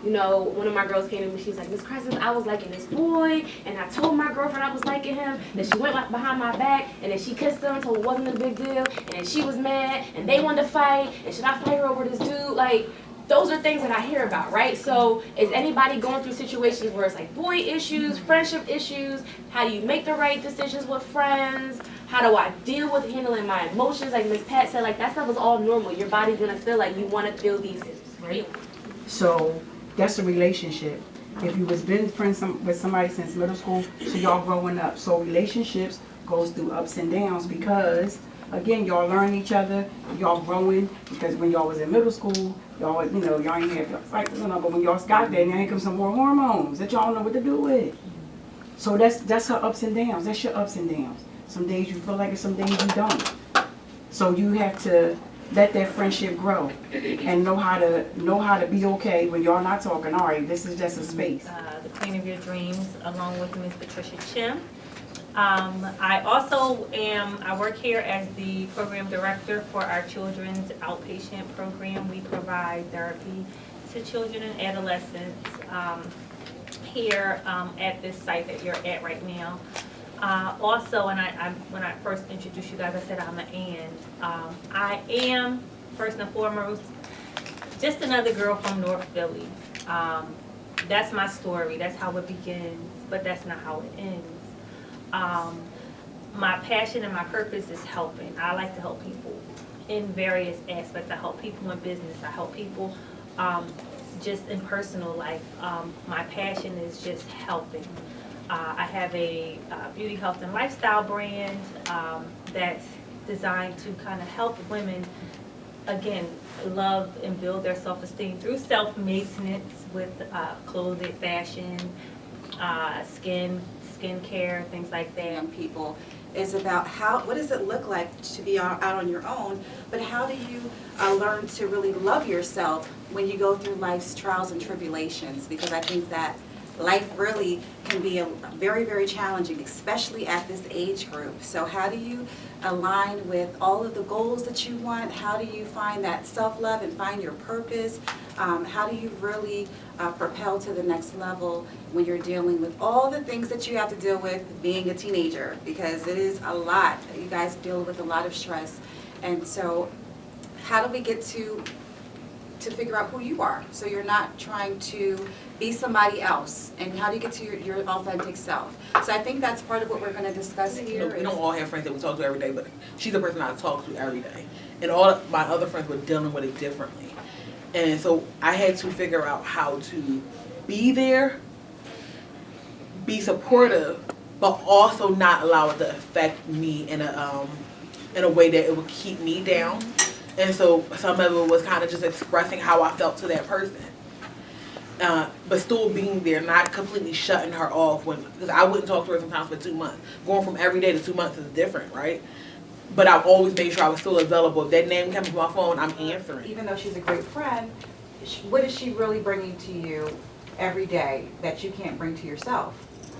you know, one of my girls came to me, she was like, Miss Crescent, I was liking this boy, and I told my girlfriend I was liking him, then she went behind my back, and then she kissed him, told it wasn't a big deal, and then she was mad, and they wanted to fight, and should I fight her over this dude? Like, those are things that I hear about, right? So is anybody going through situations where it's like boy issues, friendship issues? How do you make the right decisions with friends? How do I deal with handling my emotions? Like Ms. Pat said, like that stuff is all normal. Your body's gonna feel like you wanna feel these right? So that's a relationship. If you was been friends with somebody since middle school, so y'all growing up. So relationships goes through ups and downs because again, y'all learn each other, y'all growing, because when y'all was in middle school, y'all, you know, y'all ain't have, like, you know, but when y'all got there, now here comes some more hormones that y'all know what to do with. So that's her ups and downs, that's your ups and downs. Some days you feel like it, some days you don't. So you have to let that friendship grow and know how to be okay when y'all not talking, all right, this is just a space. The Queen of Your Dreams, along with Ms. Patricia Chim. I work here as the program director for our children's outpatient program. We provide therapy to children and adolescents here at this site that you're at right now. Also, and when I first introduced you guys, I said I'm an and. I am, first and foremost, just another girl from North Philly. That's my story. That's how it begins, but that's not how it ends. My passion and my purpose is helping. I like to help people in various aspects. I help people in business. I help people just in personal life. My passion is just helping. I have a beauty, health, and lifestyle brand that's designed to kind of help women, again, love and build their self-esteem through self-maintenance with clothing, fashion, skincare, things like that. Young people is about what does it look like to be out on your own, but how do you learn to really love yourself when you go through life's trials and tribulations? Because I think that life really can be very, very challenging, especially at this age group. So how do you align with all of the goals that you want? How do you find that self-love and find your purpose? How do you really propel to the next level when you're dealing with all the things that you have to deal with being a teenager? Because it is a lot. You guys deal with a lot of stress. And so how do we get to figure out who you are, so you're not trying to be somebody else, and how do you get to your authentic self? So I think that's part of what we're going to discuss here. We don't all have friends that we talk to every day, but she's the person I talk to every day, and all of my other friends were dealing with it differently. And so I had to figure out how to be there, be supportive, but also not allow it to affect me in a way that it would keep me down. And so some of it was kind of just expressing how I felt to that person. But still being there, not completely shutting her off, because I wouldn't talk to her sometimes for 2 months. Going from every day to 2 months is different, right? But I've always made sure I was still available. If that name comes to my phone, I'm answering. Even though she's a great friend, what is she really bringing to you every day that you can't bring to yourself?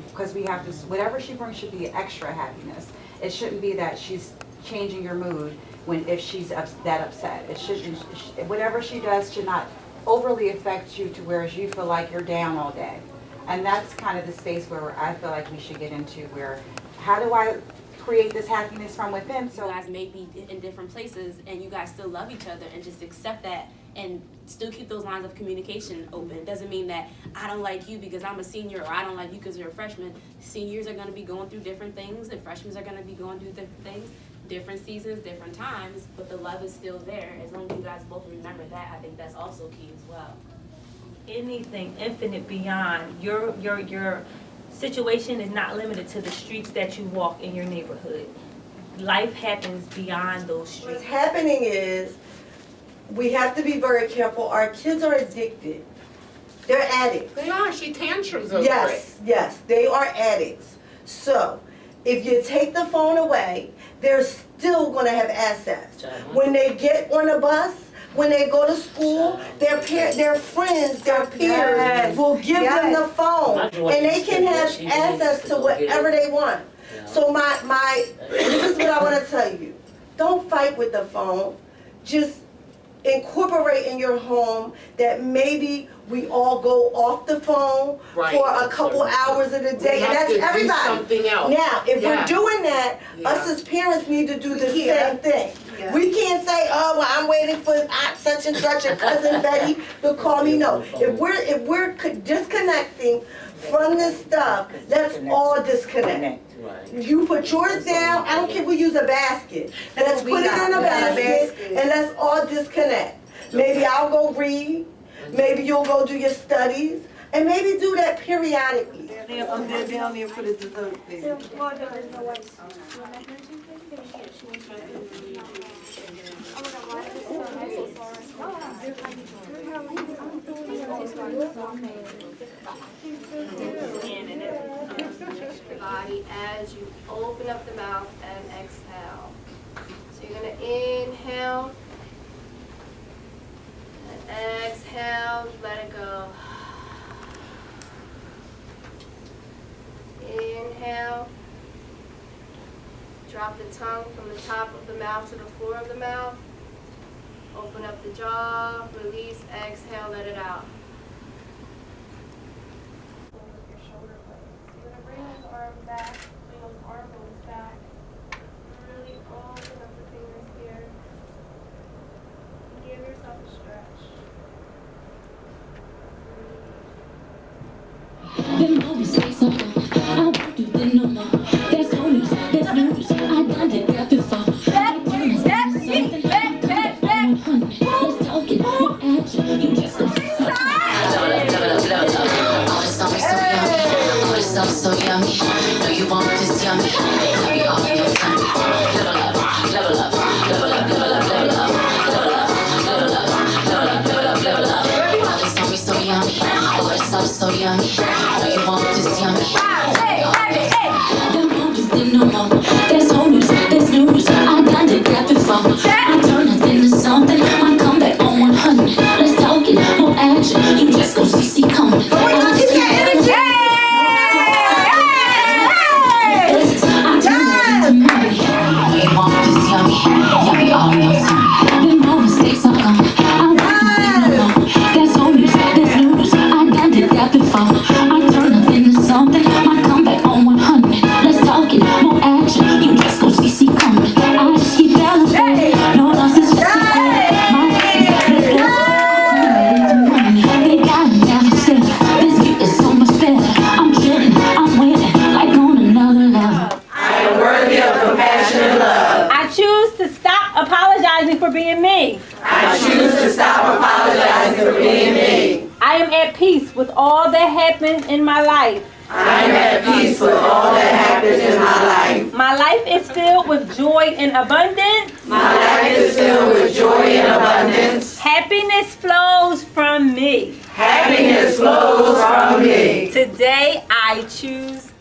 Because we have this, whatever she brings should be extra happiness. It shouldn't be that she's changing your mood if she's that upset. It shouldn't, whatever she does should not overly affect you to where you feel like you're down all day. And that's kind of the space where I feel like we should get into, where how do I create this happiness from within? So you guys may be in different places and you guys still love each other, and just accept that and still keep those lines of communication open. It doesn't mean that I don't like you because I'm a senior, or I don't like you because you're a freshman. Seniors are going to be going through different things, and freshmen are going to be going through different things, different seasons, different times, but the love is still there. As long as you guys both remember that, I think that's also key as well. Anything infinite beyond your situation is not limited to the streets that you walk in your neighborhood. Life happens beyond those streets. What's happening is we have to be very careful. Our kids are addicted. They're addicts. They are. She tantrums over it. Yes, they are addicts. So if you take the phone away, they're still going to have access. When they get on a bus, when they go to school, their friends, their peers will give them the phone, and they can have access to whatever they want. So this is what I want to tell you. Don't fight with the phone. Just incorporate in your home that maybe we all go off the phone Right. for a couple hours of the day, and that's everybody. Something else. Now, if Yeah. we're doing that, Yeah. us as parents need to do the same thing. Yeah. We can't say, oh, well, I'm waiting for Aunt such and such and cousin Betty to call me. No, if we're disconnecting from this stuff, let's all disconnect. Right. You put yours down, I don't care if we use a basket. Let's put it in a basket and let's all disconnect. Maybe I'll go read, maybe you'll go do your studies, and maybe do that periodically. I'm down there for the dessert thing. Body as you open up the mouth and exhale. So you're going to inhale and exhale, let it go. Inhale. Drop the tongue from the top of the mouth to the floor of the mouth. Open up the jaw, release, exhale, let it out. With your shoulder blades. You're going to bring those arms back, bring those arm bones back. Really open up the fingers here. And give yourself a stretch. Them always say something. I won't do this no more. There's no news, there's news. I done did that before. Let's talk it, no action. You just go see something. All this stuff is so yummy. All this stuff is so yummy. No, you want this yummy. Yummy all in your tummy. Level up, level up, level up, level up, level up, level up, level up, level up, level up, level up. All this stuff is so yummy. All this stuff is so yummy. No, you want this yummy. Them won't do this no more. There's no news, there's news. I done did that before. I turn nothing to something. I come back on 100. Let's talk it, no action. You just go see coming. For being me. I choose to stop apologizing for being me. I am at peace with all that happened in my life. I am at peace with all that happens in my life. My life is filled with joy and abundance. My life is filled with joy and abundance. Happiness flows from me. Happiness flows from me. Today I choose